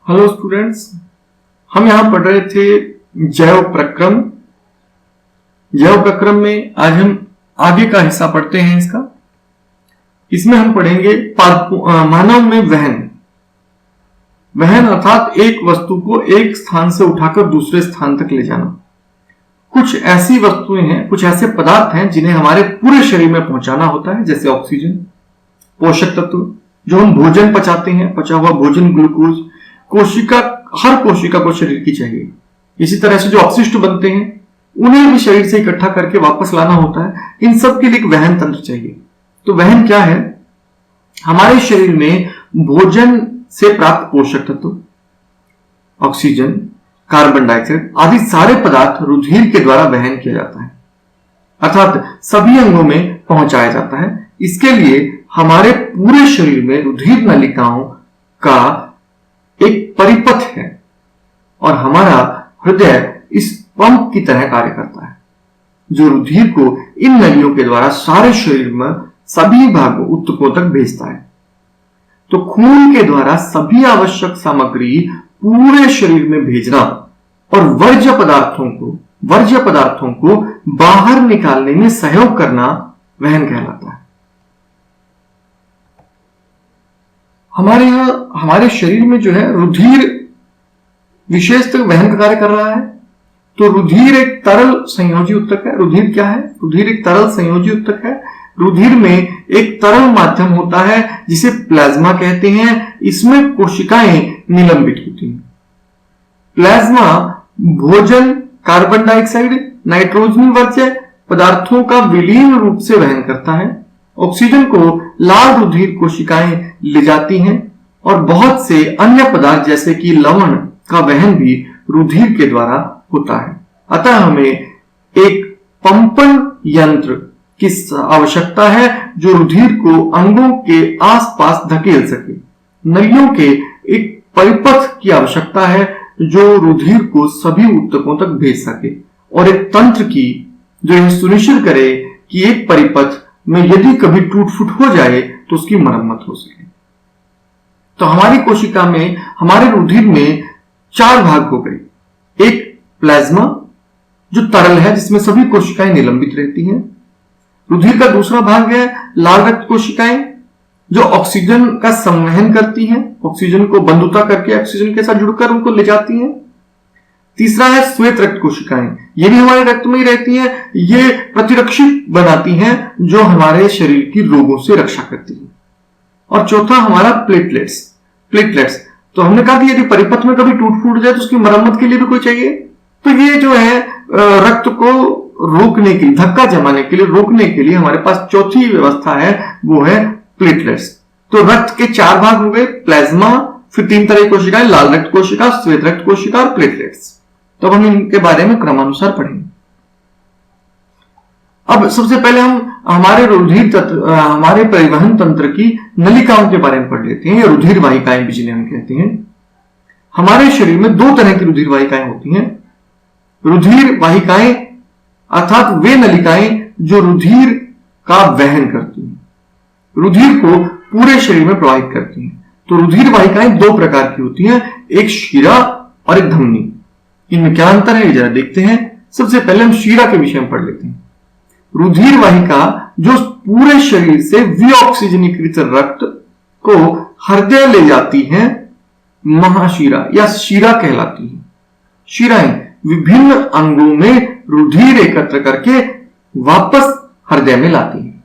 Hello students, हम यहां पढ़ रहे थे जैव प्रक्रम। जैव प्रक्रम में आज हम आगे का हिस्सा पढ़ते हैं। इसमें हम पढ़ेंगे मानव में वहन अर्थात एक वस्तु को एक स्थान से उठाकर दूसरे स्थान तक ले जाना। कुछ ऐसी वस्तुएं हैं, कुछ ऐसे पदार्थ हैं जिन्हें हमारे पूरे शरीर में पहुंचाना होता है, जैसे ऑक्सीजन, पोषक तत्व जो हम भोजन पचाते हैं, पचा हुआ भोजन, ग्लूकोज, हर कोशिका को शरीर की चाहिए। इसी तरह से जो अपशिष्ट बनते हैं उन्हें भी शरीर से इकट्ठा करके वापस लाना होता है। इन सब के लिए एक वहन तंत्र चाहिए। तो वहन क्या है? हमारे शरीर में भोजन से प्राप्त पोषक तत्व, ऑक्सीजन, कार्बन डाइऑक्साइड आदि सारे पदार्थ रुधिर के द्वारा वहन किया जाता है, अर्थात सभी अंगों में पहुंचाया जाता है। इसके लिए हमारे पूरे शरीर में रुधिर नलिकाओं का एक परिपथ है और हमारा हृदय इस पंप की तरह कार्य करता है, जो रुधिर को इन नलियों के द्वारा सारे शरीर में सभी भागों ऊतकों तक भेजता है। तो खून के द्वारा सभी आवश्यक सामग्री पूरे शरीर में भेजना और वर्ज्य पदार्थों को बाहर निकालने में सहयोग करना वहन कहलाता है। हमारे शरीर में जो है रुधिर विशेषतः वहन का कार्य कर रहा है। तो रुधिर एक तरल संयोजी उत्तक है। रुधिर क्या है? रुधिर एक तरल संयोजी उत्तक है। रुधिर में एक तरल माध्यम होता है जिसे प्लाज्मा कहते हैं। इसमें कोशिकाएं निलंबित होती हैं। प्लाज्मा भोजन, कार्बन डाइऑक्साइड, नाइट्रोजन वर्ज्य पदार्थों का विलीन रूप से वहन करता है। ऑक्सीजन को लाल रुधिर कोशिकाएं ले जाती हैं और बहुत से अन्य पदार्थ जैसे कि लवण का वहन भी रुधिर के द्वारा होता है। अतः हमें एक पंपन यंत्र की आवश्यकता है जो रुधिर को अंगों के आसपास धकेल सके। नलियों के एक परिपथ की आवश्यकता है जो रुधिर को सभी ऊतकों तक भेज सके, और एक तंत्र की जो यह सुनिश्चित करे कि एक परिपथ में यदि कभी टूट फूट हो जाए तो उसकी मरम्मत हो सके। तो हमारी कोशिका में, हमारे रुधिर में 4 भाग हो गए। एक प्लाज्मा जो तरल है, जिसमें सभी कोशिकाएं निलंबित रहती हैं। रुधिर का दूसरा भाग है लाल रक्त कोशिकाएं जो ऑक्सीजन का संवहन करती हैं, ऑक्सीजन को बंधुता करके ऑक्सीजन के साथ जुड़कर उनको ले जाती हैं। तीसरा है श्वेत रक्त कोशिकाएं, ये भी हमारे रक्त में ही रहती हैं। ये प्रतिरक्षित बनाती हैं जो हमारे शरीर की रोगों से रक्षा करती हैं। और चौथा हमारा प्लेटलेट्स। तो हमने कहा कि यदि परिपथ में कभी टूट फूट जाए तो उसकी मरम्मत के लिए भी कोई चाहिए। तो ये जो है रक्त को रोकने के लिए, धक्का जमाने के लिए, रोकने के लिए हमारे पास चौथी व्यवस्था है, वो है प्लेटलेट्स। तो रक्त के 4 भाग हो गए, प्लाज्मा, फिर 3 तरह की कोशिकाएं, लाल रक्त कोशिका, श्वेत रक्त कोशिका और प्लेटलेट्स। तो हम इनके बारे में क्रमानुसार पढ़ेंगे। अब सबसे पहले हम हमारे हमारे परिवहन तंत्र की नलिकाओं के बारे में पढ़ लेते हैं, या रुधिर वाहिकाएं भी जिन्हें हम कहते हैं। हमारे शरीर में 2 तरह की रुधिर वाहिकाएं होती हैं। रुधिर वाहिकाएं अर्थात वे नलिकाएं जो रुधिर का वहन करती हैं, रुधिर को पूरे शरीर में प्रवाहित करती हैं। तो रुधिर वाहिकाएं 2 प्रकार की होती हैं, एक शिरा और एक धमनी। इनमें क्या अंतर है जरा देखते हैं। सबसे पहले हम शिरा के विषय में पढ़ लेते हैं। रुधिर वाहिका जो पूरे शरीर से विऑक्सीजनीकृत रक्त को हृदय ले जाती है, महाशिरा या शिरा कहलाती है। शिराएं विभिन्न अंगों में रुधिर एकत्र करके वापस हृदय में लाती है।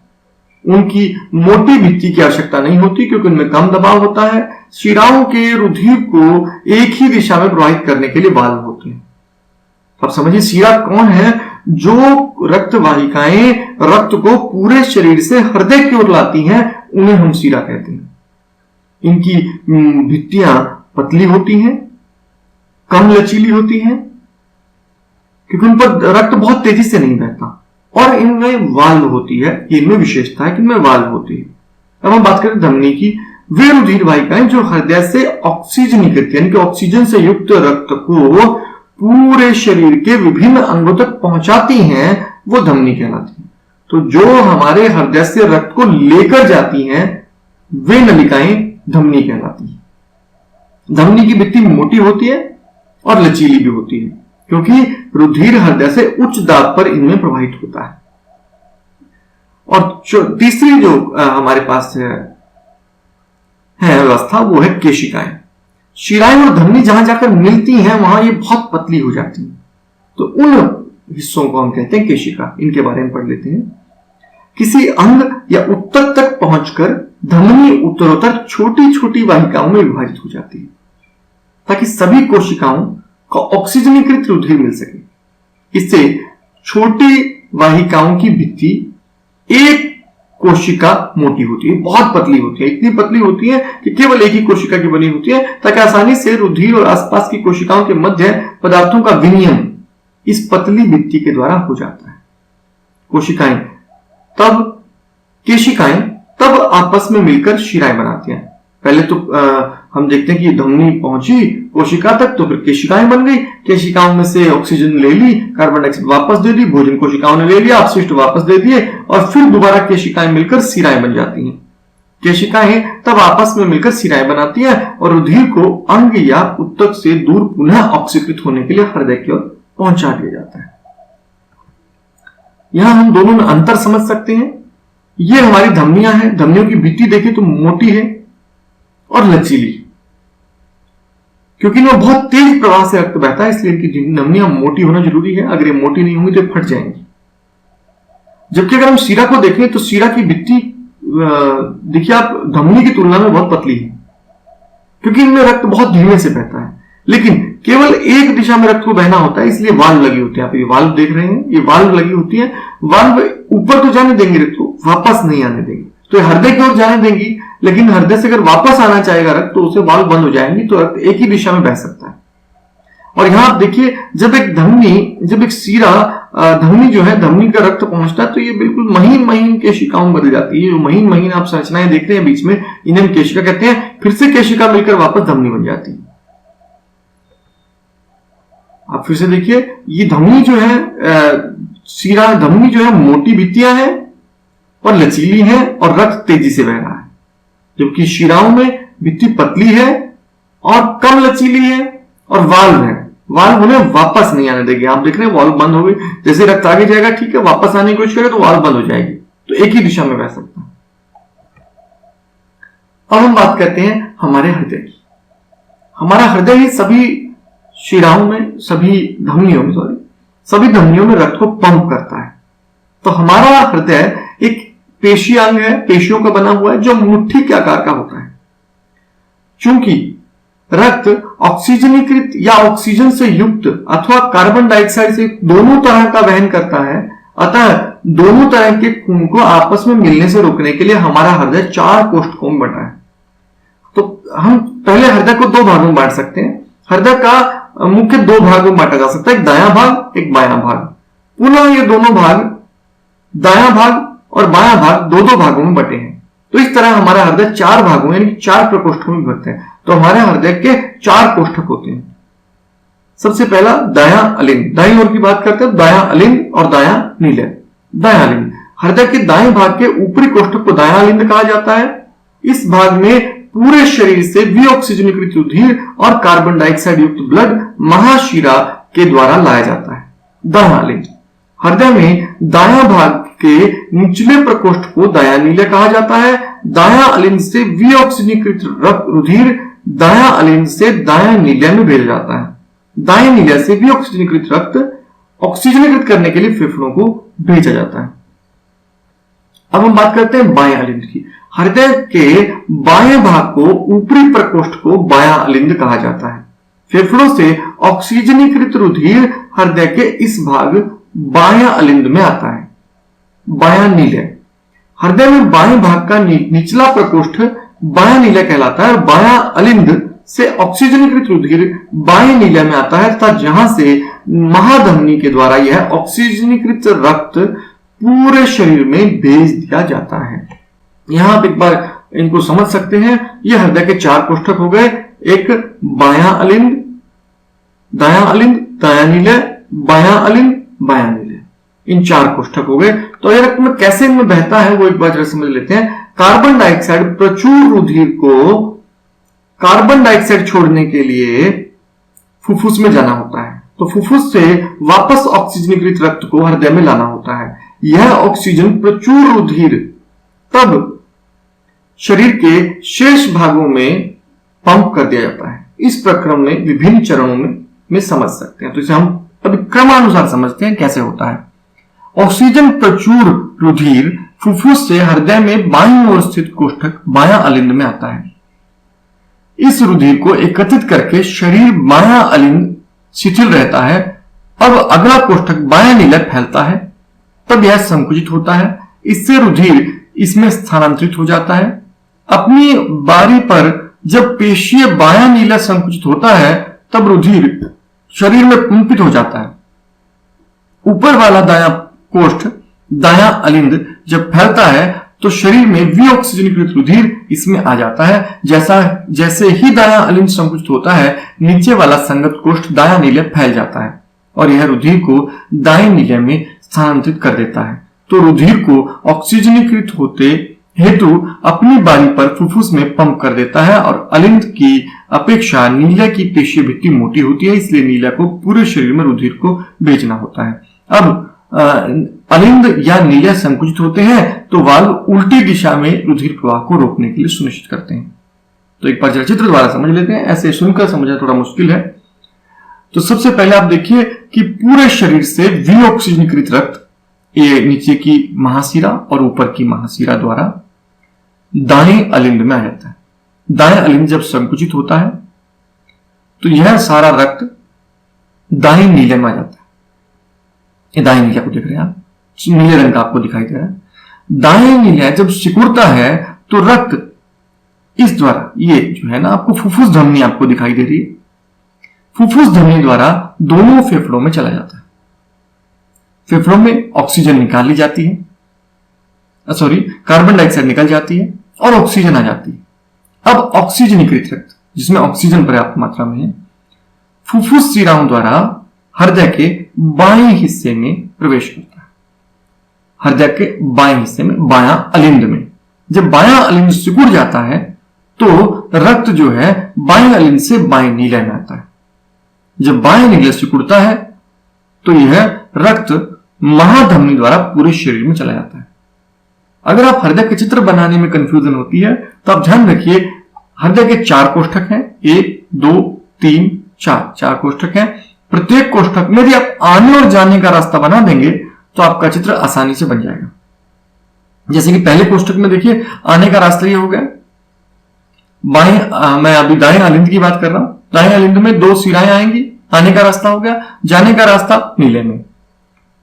उनकी मोटी भित्ति की आवश्यकता नहीं होती क्योंकि उनमें कम दबाव होता है। शिराओं के रुधिर को एक ही दिशा में प्रवाहित करने के लिए वाल्व होते हैं। अब समझिए शिरा कौन है? जो रक्त वाहिकाएं रक्त को पूरे शरीर से हृदय की ओर लाती हैं, उन्हें हम शिरा कहते हैं। इनकी भित्तियां पतली होती हैं, कम लचीली होती हैं, क्योंकि उन पर रक्त बहुत तेजी से नहीं बहता, और इनमें वाल्व होती है। इनमें विशेषता है कि इनमें वाल्व होती है। अब हम बात करें धमनी की। वे रुधिर वाहिकाएं जो हृदय से ऑक्सीजनीकृत यानी कि ऑक्सीजन से युक्त रक्त को पूरे शरीर के विभिन्न अंगों तक पहुंचाती हैं, वो धमनी कहलाती है। तो जो हमारे हृदय से रक्त को लेकर जाती हैं, वे नलिकाएं धमनी कहलाती हैं। धमनी की भित्ति मोटी होती है और लचीली भी होती है, क्योंकि रुधिर हृदय से उच्च दाब पर इनमें प्रवाहित होता है। और तीसरी जो हमारे पास है व्यवस्था, वो है केशिकाएं। शिराएं और धमनी जहां जाकर मिलती हैं वहां ये बहुत पतली हो जाती हैं, तो उन हिस्सों को हम कहते हैं केशिका। इनके बारे में पढ़ लेते हैं। किसी अंग या उत्तक तक पहुंचकर धमनी उत्तरोत्तर छोटी छोटी वाहिकाओं में विभाजित हो जाती है, ताकि सभी कोशिकाओं को ऑक्सीजनीकृत रुधिर मिल सके। इससे छोटी वाहिकाओं की भित्ति एक कोशिका मोटी होती है, बहुत पतली होती है, इतनी पतली होती है कि केवल एक ही कोशिका की बनी होती है, ताकि आसानी से रुधिर और आसपास की कोशिकाओं के मध्य पदार्थों का विनिमय इस पतली भित्ति के द्वारा हो जाता है। केशिकाएं तब आपस में मिलकर शिराएं बनाती हैं। पहले तो हम देखते हैं कि धमनी पहुंची कोशिका तक, तो फिर केशिकाएं बन गई। केशिकाओं में से ऑक्सीजन ले ली, कार्बन डाइऑक्साइड वापस दे दी, भोजन कोशिकाओं ने ले लिया, अपशिष्ट वापस दे दिए, और फिर दोबारा केशिकाएं मिलकर शिराएं बन जाती हैं। केशिकाएं तब आपस में मिलकर शिराएं बनाती हैं और रुधिर को अंग या उत्तक से दूर पुनः ऑक्सीकृत होने के लिए हृदय की ओर पहुंचा दिया जाता है। यहां हम दोनों में अंतर समझ सकते हैं। ये हमारी धमनियां हैं। धमनियों की भित्ति देखें तो मोटी है और लचीली, क्योंकि इनमें बहुत तेज प्रवाह से रक्त बहता है, इसलिए इनकी धमनियां मोटी होना जरूरी है। अगर ये मोटी नहीं होंगी तो फट जाएंगी। जबकि अगर हम शिरा को देखें तो शिरा की भित्ति देखिए आप, धमनी की तुलना में बहुत पतली है, क्योंकि इनमें रक्त बहुत धीमे से बहता है। लेकिन केवल एक दिशा में रक्त को बहना होता है, इसलिए वाल्व लगी होती है। आप ये वाल्व देख रहे हैं, ये वाल्व लगी होती है। वाल्व ऊपर तो जाने देंगे रक्त को, वापस नहीं आने देंगे। तो हृदय की ओर जाने देंगी, लेकिन हृदय से अगर वापस आना चाहेगा रक्त तो उसे वाल्व बंद हो जाएंगी, तो रक्त एक ही दिशा में बह सकता है। और यहां आप देखिए, जब एक सीरा धमनी जो है, धमनी का रक्त पहुंचता है, तो ये बिल्कुल महीन महीन केशिकाओं में बदल जाती है। जो महीन महीन आप संरचनाएं देख रहे हैं बीच में, इन्हें हम केशिका कहते हैं। फिर से केशिका मिलकर वापस धमनी बन जाती है। आप फिर से देखिए, ये धमनी जो है, सीरा धमनी जो है, मोटी भित्तियां हैं और लचीली है और रक्त तेजी से बह रहा है, जबकि शिराओं में भित्ति पतली है और कम लचीली है और वाल्व है। वाल्व उन्हें वापस नहीं आने देगी। आप देख रहे हैं वाल्व बंद हो गई, जैसे रक्त आगे जाएगा, ठीक है, वापस आने की कोशिश करेगा तो वाल्व बंद हो जाएगी, तो एक ही दिशा में बह सकता है। अब हम बात करते हैं हमारे हृदय की। हमारा हृदय ही सभी शिराओं में, सभी धमनियों में रक्त को पंप करता है। तो हमारा हृदय एक पेशी अंग है, पेशियों का बना हुआ है, जो मुट्ठी के आकार का होता है। चूंकि रक्त ऑक्सीजनीकृत या ऑक्सीजन से युक्त अथवा कार्बन डाइऑक्साइड से दोनों तरह का वहन करता है, अतः दोनों तरह के खून को आपस में मिलने से रोकने के लिए हमारा हृदय 4 कोष्ठकों में बटा है। तो हम पहले हृदय को 2 भागों में बांट सकते हैं। हृदय का मुख्य 2 भागों में बांटा जा सकता है, एक दायां भाग, एक बायां भाग। पुनः ये दोनों भाग, दायां भाग और बायां भाग, 2-2 भागों में बटे हैं। तो इस तरह हमारा हृदय 4 भागों यानी 4 प्रकोष्ठों में विभक्त है। तो हमारे हृदय के 4 कोष्ठक होते हैं। सबसे पहला दायां अलिंद, दाईं ओर की बात करते हैं, दायां अलिंद और दायां नीले। दायां अलिंद, हृदय के दाएं भाग के ऊपरी कोष्ठक को दायां अलिंद कहा जाता है। इस भाग में पूरे शरीर से विऑक्सीजनीकृत रुधिर और कार्बन डाइऑक्साइड युक्त ब्लड महाशिरा के द्वारा लाया जाता है। दायां अलिंद, हृदय में दायां भाग के निचले प्रकोष्ठ को दायां नीले कहा जाता है। दायां अलिंद से विऑक्सीजनीकृत रुधिर दायां अलिंद से दायां नीले में भेजा जाता है। दाएं नीले से विऑक्सीजनीकृत रक्त ऑक्सीजनीकृत करने के लिए फेफड़ों को भेजा जाता है। अब हम बात करते हैं बाएं अलिंद की। हृदय के बाएं भाग को, ऊपरी प्रकोष्ठ को बायां अलिंद कहा जाता है। फेफड़ों से ऑक्सीजनीकृत रुधिर हृदय के इस भाग बायां अलिंद में आता है। बायां नीले, हृदय में बाएं भाग का निचला प्रकोष्ठ बायां नीले कहलाता है और बायां अलिंद से ऑक्सीजनीकृत रुधिर बाएं नीले में आता है, तथा जहां से महाधमनी के द्वारा यह ऑक्सीजनीकृत रक्त पूरे शरीर में भेज दिया जाता है। यहां आप एक बार इनको समझ सकते हैं। यह हृदय के 4 कोष्ठक हो गए, एक बायां अलिंद, दायां नीले, बायां अलिंद, बायां नीले, इन 4 कोष्ठक हो गए। तो यह रक्त में कैसे इनमें बहता है वो एक बार जरा समझ लेते हैं। कार्बन डाइऑक्साइड प्रचुर रुधिर को कार्बन डाइऑक्साइड छोड़ने के लिए फुफ्फुस में जाना होता है, तो फुफ्फुस से वापस ऑक्सीजनीकृत रक्त को हृदय में लाना होता है। यह ऑक्सीजन प्रचुर रुधिर तब शरीर के शेष भागों में पंप कर दिया जाता है। इस प्रक्रम में विभिन्न चरणों में समझ सकते हैं, तो इसे हम अभी क्रमानुसार समझते हैं कैसे होता है। ऑक्सीजन प्रचुर रुधिर फुफ्फुस से हृदय में बाईं ओर स्थित कोष्ठक बायां अलिंद में आता है। इस रुधिर को एकत्रित करके शरीर बायां अलिंद शिथिल रहता है। अब अगला कोष्ठक बायां नीलक फैलता है, तब यह संकुचित होता है। इससे रुधिर इसमें स्थानांतरित हो जाता है। अपनी बारी पर जब पेशीय बायां नीला संकुचित होता है, तब रुधिर शरीर में पुंपित हो जाता है। ऊपर वाला दायां कोष्ठ दायां अलिंद जब फैलता है तो शरीर में विऑक्सीजनीकृत रुधिर इसमें आ जाता है। जैसे ही दायां अलिंद संकुचित होता है, नीचे वाला संगत कोष्ठ दायां नीले फैल जाता है और यह रुधिर को दाएं नीले में स्थानांतरित कर देता है। तो रुधिर को ऑक्सीजनीकृत होते हेतु अपनी बारी पर फुफ्फुस में पंप कर देता है और अलिंद की अपेक्षा नीला की पेशीय भित्ति मोटी होती है, इसलिए नीला को पूरे शरीर में रुधिर को भेजना होता है। अब अलिंद या नीला संकुचित होते हैं तो वाल्व उल्टी दिशा में रुधिर प्रवाह को रोकने के लिए सुनिश्चित करते हैं। तो एक बार चित्र द्वारा समझ लेते हैं, ऐसे सुनकर समझना थोड़ा मुश्किल है। तो सबसे पहले आप देखिए कि पूरे शरीर से विऑक्सीजनीकृत रक्त ये नीचे की महाशिरा और ऊपर की महाशिरा द्वारा दाएं अलिंद में आ जाता है। दाएं अलिंद जब संकुचित होता है तो यह सारा रक्त दाएं नीले में आ जाता है। ये दाएं नीला को देख रहे हैं आप, नीले रंग का आपको दिखाई दे रहा है। दाएं नीला जब सिकुड़ता है तो रक्त इस द्वारा, ये जो है ना आपको फुफ्फुस धमनी आपको दिखाई दे रही है, फुफ्फुस धमनी द्वारा दोनों फेफड़ों में चला जाता है। फेफड़ों में ऑक्सीजन निकाली जाती है, कार्बन डाइऑक्साइड निकल जाती है और ऑक्सीजन आ जाती है। अब ऑक्सीजनीकृत रक्त जिसमें ऑक्सीजन पर्याप्त मात्रा में है, फुफ्फुस शिराओं द्वारा हृदय के बाएं हिस्से में प्रवेश करता है। हृदय के बाएं हिस्से में, बायां अलिंद में। जब बायां अलिंद सिकुड़ जाता है तो रक्त जो है बाएं अलिंद से बाएं नीले में आता है। जब बाएं नीले सिकुड़ता है तो यह रक्त महाधमनी द्वारा पूरे शरीर में चला जाता है। अगर आप हृदय के चित्र बनाने में कंफ्यूजन होती है तो आप ध्यान रखिए, हृदय के 4 कोष्ठक हैं, 1 2 3 4 कोष्ठक हैं। प्रत्येक कोष्ठक में यदि आप आने और जाने का रास्ता बना देंगे तो आपका चित्र आसानी से बन जाएगा। जैसे कि पहले कोष्ठक में देखिए, आने का रास्ता ये हो गया मैं अभी दाएं अलिंद की बात कर रहा हूं। दाएं अलिंद में 2 शिराएं आएंगी, आने का रास्ता हो गया। जाने का रास्ता नीले में,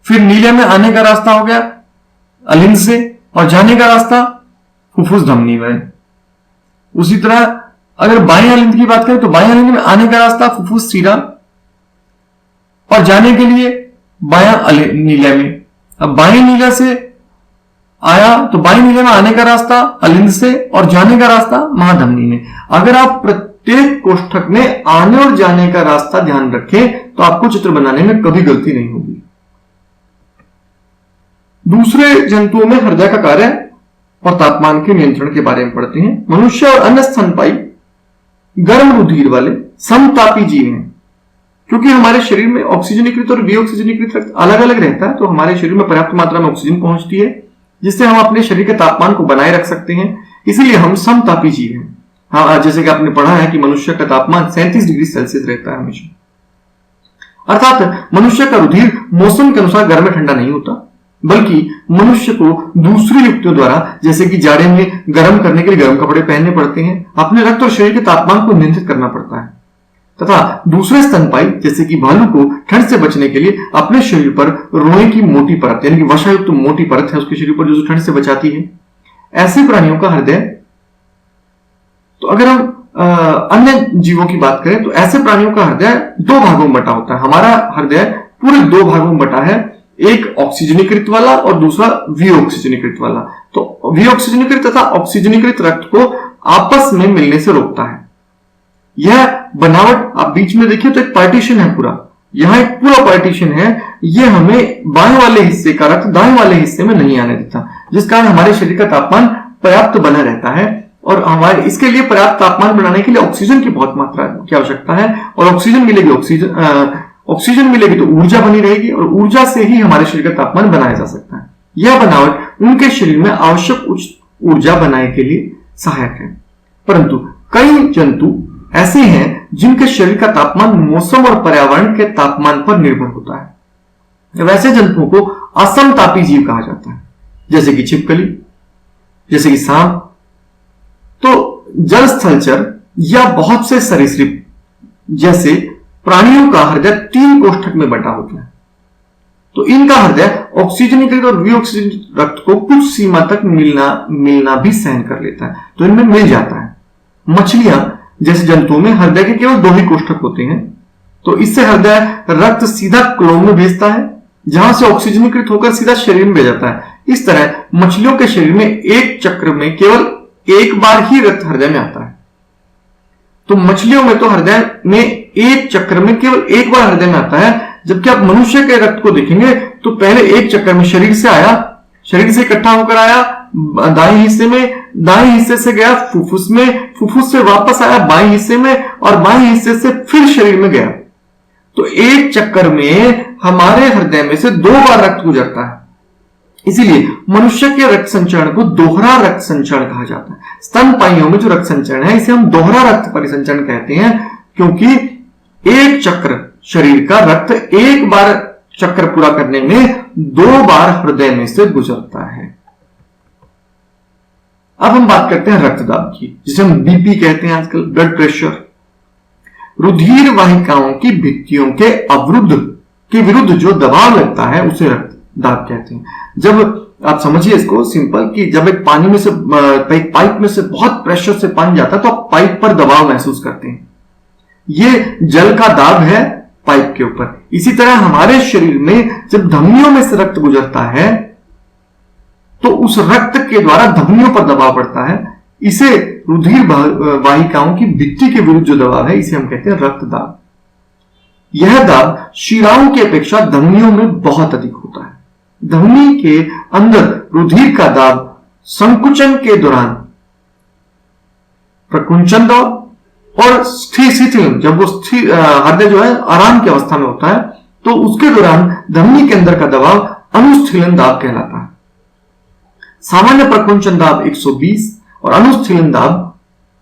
फिर नीले में आने का रास्ता हो गया अलिंद से और जाने का रास्ता फुफ्फुस धमनी में। उसी तरह अगर बाएं अलिंद की बात करें तो बाएं अलिंद में आने का रास्ता फुफ्फुस शिरा और जाने के लिए बायां नीले में। अब बाएं नीला से आया तो बाएं नीले में आने का रास्ता अलिंद से और जाने का रास्ता महाधमनी में। अगर आप प्रत्येक कोष्ठक में आने और जाने का रास्ता ध्यान रखें तो आपको चित्र बनाने में कभी गलती नहीं होगी। दूसरे जंतुओं में हृदय का कार्य और तापमान के नियंत्रण के बारे में पढ़ते हैं। मनुष्य और अन्य स्तनपायी गर्म रुधिर वाले समतापी जीव हैं। क्योंकि हमारे शरीर में ऑक्सीजनीकृत और विऑक्सीजनीकृत रक्त अलग अलग रहता है, तो हमारे शरीर में पर्याप्त मात्रा में ऑक्सीजन पहुंचती है जिससे हम अपने शरीर के तापमान को बनाए रख सकते हैं। इसीलिए हम समतापी जीव हैं। हाँ, जैसे कि आपने पढ़ा है कि मनुष्य का तापमान 37 डिग्री सेल्सियस रहता है हमेशा। अर्थात मनुष्य का रुधिर मौसम के अनुसार गर्म ठंडा नहीं होता, बल्कि मनुष्य को दूसरी युक्तियों द्वारा, जैसे कि जाड़े में गर्म करने के लिए गर्म कपड़े पहनने पड़ते हैं, अपने रक्त और शरीर के तापमान को नियंत्रित करना पड़ता है। तथा दूसरे स्तनपायी जैसे कि भालू को ठंड से बचने के लिए अपने शरीर पर रोए की मोटी परत यानी कि वसायुक्त तो मोटी परत है उसके शरीर पर जो ठंड से बचाती है। ऐसे प्राणियों का हृदय, तो अगर हम अन्य जीवों की बात करें तो ऐसे प्राणियों का हृदय 2 भागों में बटा होता है। हमारा हृदय पूरे 2 भागों में बटा है, एक ऑक्सीजनीकृत वाला और दूसरा विऑक्सीजनीकृत वाला। तो विऑक्सीजनीकृत तथा ऑक्सीजनीकृत रक्त को आपस में मिलने से रोकता है। यह बनावट आप बीच में देखिए तो एक पार्टीशन है पूरा, यहां एक पूरा पार्टीशन है। यह हमें बाएं वाले हिस्से का रक्त दाएं वाले हिस्से में नहीं आने देता, जिस कारण हमारे शरीर का तापमान पर्याप्त बना रहता है और हमारे इसके लिए पर्याप्त तापमान बनाने के लिए ऑक्सीजन की बहुत मात्रा की आवश्यकता है, और ऑक्सीजन मिलेगी, ऑक्सीजन मिलेगी तो ऊर्जा बनी रहेगी, और ऊर्जा से ही हमारे शरीर का तापमान बनाया जा सकता है। यह बनावट उनके शरीर में आवश्यक ऊर्जा बनाने के लिए सहायक है। परंतु कई जंतु ऐसे हैं जिनके शरीर का तापमान मौसम और पर्यावरण के तापमान पर निर्भर होता है। वैसे जंतुओं को असमतापी जीव कहा जाता है, जैसे कि छिपकली, जैसे कि सांप। तो जल स्थलचर या बहुत से सरीसृप जैसे प्राणियों का हृदय 3 कोष्ठक में बंटा होता है। तो इनका हृदय ऑक्सीजनीकृत और विऑक्सीजनित रक्त को कुछ सीमा तक मिलना भी सहन कर लेता है, तो इनमें मिल जाता है। मछलियां जैसे जंतुओं में हृदय के केवल 2 ही कोष्ठक होते हैं, तो इससे हृदय रक्त सीधा क्लोम में भेजता है, जहां से ऑक्सीजनीकृत होकर सीधा शरीर में भेजा जाता है। इस तरह मछलियों के शरीर में एक चक्र में केवल एक बार ही रक्त हृदय में आता है। तो मछलियों में तो हृदय में एक चक्र में केवल एक बार हृदय में आता है, जबकि आप मनुष्य के रक्त को देखेंगे तो पहले एक चक्कर में शरीर से आया, शरीर से इकट्ठा होकर आया दाएं हिस्से में, दाएं हिस्से से गया फुफ्फुस में, फुफ्फुस से वापस आया बाएं हिस्से में, और बाएं हिस्से से फिर शरीर में गया। तो एक चक्कर में हमारे हृदय में से 2 बार रक्त गुजरता है। इसीलिए मनुष्य के रक्त संचरण को दोहरा रक्त संचरण कहा जाता है। स्तनपाइयों में जो रक्त संचरण है इसे हम दोहरा रक्त परिसंचरण कहते हैं, क्योंकि एक चक्र शरीर का रक्त एक बार चक्र पूरा करने में 2 बार हृदय में से गुजरता है। अब हम बात करते हैं रक्तदाब की, जिसे हम बीपी कहते हैं आजकल, ब्लड प्रेशर। रुधिर वाहिकाओं की भित्तियों के अवरुद्ध के विरुद्ध जो दबाव लगता है उसे रक्तदाब कहते हैं। जब आप समझिए इसको सिंपल कि जब एक पानी में से पाइप में से बहुत प्रेशर से पानी जाता है तो आप पाइप पर दबाव महसूस करते हैं, ये जल का दाब है पाइप के ऊपर। इसी तरह हमारे शरीर में जब धमनियों में से रक्त गुजरता है तो उस रक्त के द्वारा धमनियों पर दबाव पड़ता है। इसे रुधिर वाहिकाओं की भित्ति के विरुद्ध जो दबाव है इसे हम कहते हैं रक्तदाब। यह दाब शिराओं की अपेक्षा धमनियों में बहुत अधिक होता है। धमनी के अंदर रुधिर का दाब संकुचन के दौरान प्रकुंचन दाब और स्थिर जब वो हृदय जो है आराम की अवस्था में होता है तो उसके दौरान धमनी के अंदर का दबाव अनुस्थिलन दाब कहलाता है। सामान्य प्रकुंचन दाब 120 और अनुस्थिलन दाब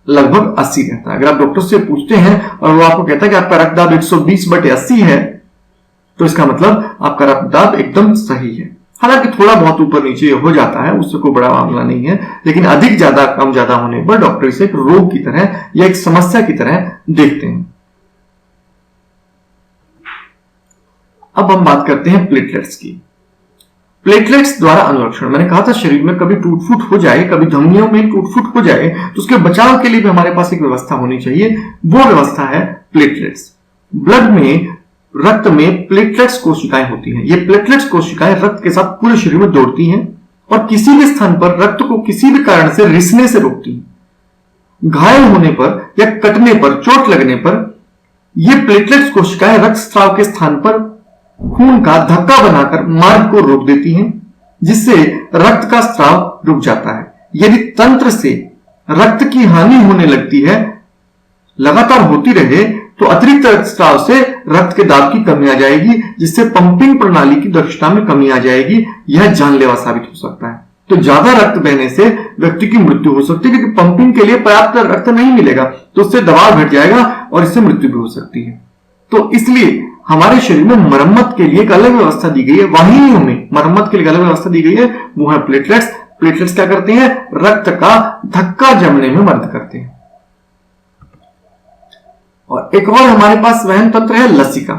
लगभग 80 रहता है। अगर आप डॉक्टर से पूछते हैं और वो आपको कहता है कि आपका रक्तदाब 120/80 है तो इसका मतलब आपका रक्तदाब एकदम सही है। हालांकि थोड़ा बहुत ऊपर नीचे हो जाता है, उससे कोई बड़ा मामला नहीं है, लेकिन अधिक ज्यादा कम ज्यादा होने पर डॉक्टर इसे एक रोग की तरह या एक समस्या की तरह देखते हैं। अब हम बात करते हैं प्लेटलेट्स की। प्लेटलेट्स द्वारा अनुरक्षण, मैंने कहा था शरीर में कभी टूट फूट हो जाए, कभी धमनियों में टूट फूट हो जाए तो उसके बचाव के लिए भी हमारे पास एक व्यवस्था होनी चाहिए। वो व्यवस्था है प्लेटलेट्स। ब्लड में, रक्त में प्लेटलेट्स कोशिकाएं होती हैं। ये प्लेटलेट्स कोशिकाएं रक्त के साथ पूरे शरीर में दौड़ती हैं और किसी भी स्थान पर रक्त को किसी भी कारण से रिसने से रोकती हैं। घायल होने पर या कटने पर, चोट लगने पर ये प्लेटलेट्स कोशिकाएं रक्त स्राव के स्थान पर खून का धक्का बनाकर मार्ग को रोक देती हैं, जिससे रक्त का स्राव रुक जाता है। यदि तंत्र से रक्त की हानि होने लगती है, लगातार होती रहे, तो अतिरिक्त रक्तस्राव से रक्त के दाब की कमी आ जाएगी, जिससे पंपिंग प्रणाली की दक्षता में कमी आ जाएगी। यह जानलेवा साबित हो सकता है। तो ज्यादा रक्त बहने से व्यक्ति की मृत्यु हो सकती है, क्योंकि पंपिंग के लिए पर्याप्त रक्त नहीं मिलेगा, तो उससे दबाव घट जाएगा और इससे मृत्यु भी हो सकती है। तो इसलिए हमारे शरीर में मरम्मत के लिए एक अलग व्यवस्था दी गई है। वाहिनियों में मरम्मत के लिए अलग व्यवस्था दी गई है, वो है प्लेटलेट्स। प्लेटलेट्स क्या करते हैं? रक्त का धक्का जमने में मदद करते हैं। और एक और हमारे पास वहन तंत्र है लसिका।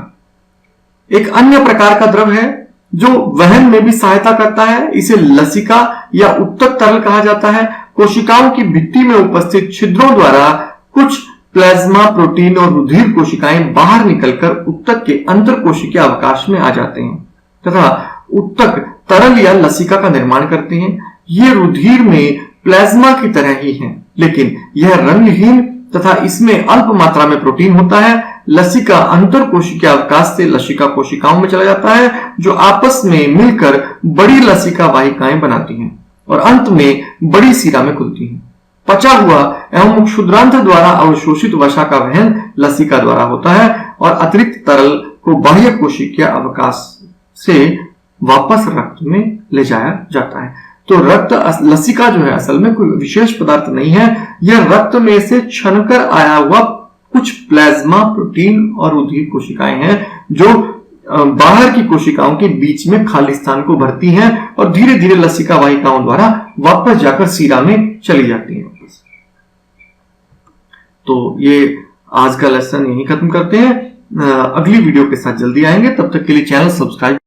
एक अन्य प्रकार का द्रव है जो वहन में भी सहायता करता है। इसे लसिका या उत्तक तरल कहा जाता है। कोशिकाओं की भित्ति में उपस्थित छिद्रों द्वारा कुछ प्लाज्मा, प्रोटीन और रुधिर कोशिकाएं बाहर निकलकर उत्तक के अंतर कोशिकीय अवकाश में आ जाते हैं तथा उत्तक तरल या लसिका का निर्माण करते हैं। ये रुधिर में प्लाज्मा की तरह ही हैं, लेकिन यह रंगहीन तथा इसमें अल्प मात्रा में प्रोटीन होता है। लसिका अंतर कोशिकीय अवकाश से लसिका कोशिकाओं में चला जाता है, जो आपस में मिलकर बड़ी लसिका वाहिकाएं बनाती हैं और अंत में बड़ी शिरा में खुलती हैं। पचा हुआ एवं क्षुद्रांत द्वारा अवशोषित वसा का वहन लसिका द्वारा होता है और अतिरिक्त तरल को बाह्य कोशिकीय अवकाश से वापस रक्त में ले जाया जाता है। तो रक्त लसिका जो है असल में कोई विशेष पदार्थ नहीं है, यह रक्त में से छनकर आया हुआ कुछ प्लाज्मा प्रोटीन और रुधिर कोशिकाएं हैं जो बाहर की कोशिकाओं के बीच में खाली स्थान को भरती हैं और धीरे धीरे लसिका वाहिकाओं द्वारा वापस जाकर सीरा में चली जाती हैं। तो ये आज का लेसन यहीं खत्म करते हैं। अगली वीडियो के साथ जल्दी आएंगे, तब तक के लिए चैनल सब्सक्राइब